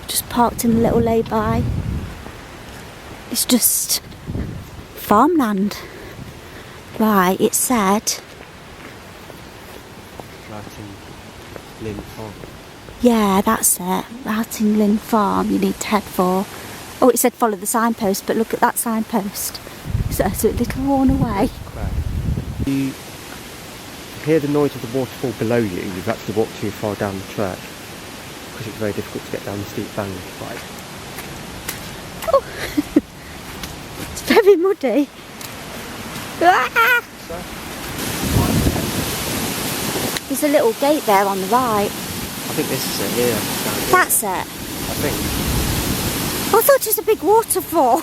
Just parked in a little lay-by. It's just farmland. Right, it said... Linn Farm. Yeah, that's it. Roughting Linn Farm, you need to head for. Oh, it said follow the signpost, but look at that signpost. So it's a little worn away. You hear the noise of the waterfall below you. You've actually walked too far down the track because it's very difficult to get down the steep bank. Right. Oh. It's very muddy. Ah! There's a little gate there on the right. I think this is it, yeah. That's it? I think. I thought it was a big waterfall.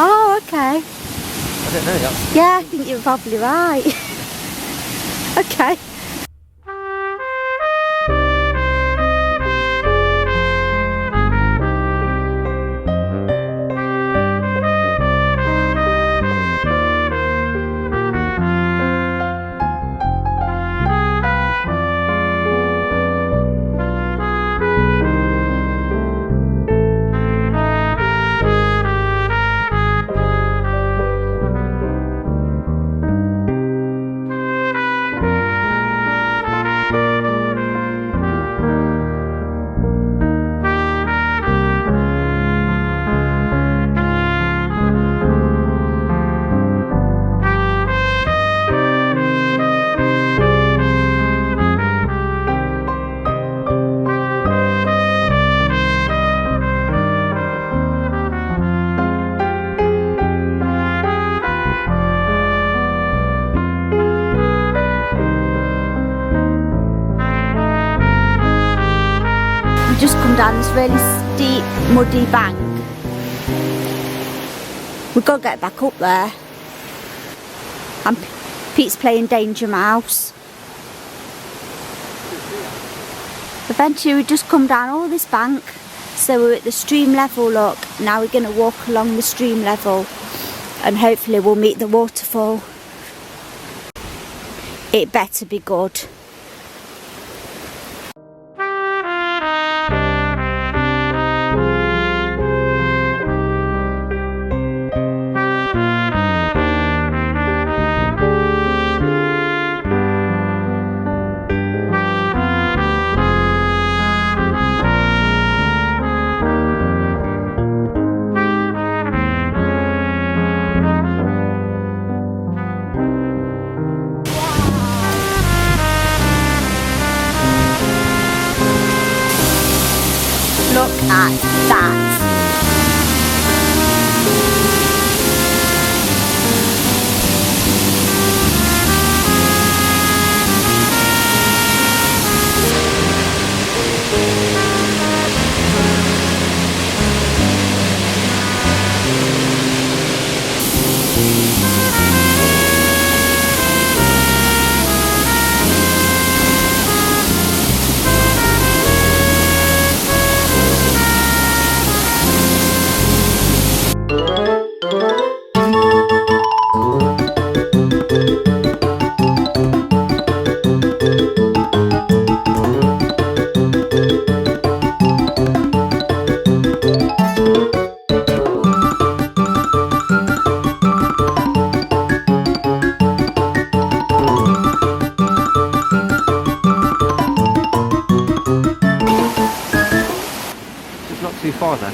Oh, okay. I don't know, that's... Yeah, I think you're probably right. Okay. Just come down this really steep, muddy bank. We've got to get back up there. And Pete's playing Danger Mouse. Eventually we just come down all this bank. So we're at the stream level, look. Now we're going to walk along the stream level. And hopefully we'll meet the waterfall. It better be good. Look at that.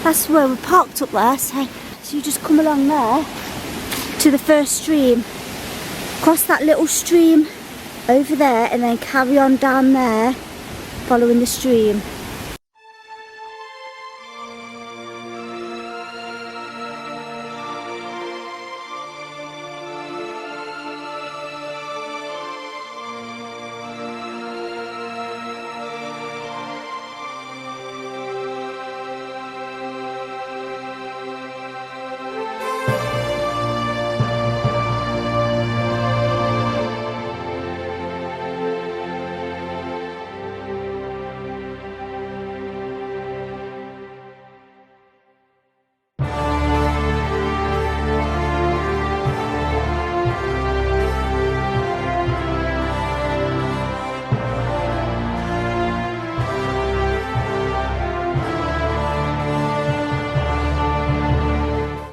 That's where we're parked up there, so you just come along there to the first stream, cross that little stream over there and then carry on down there following the stream.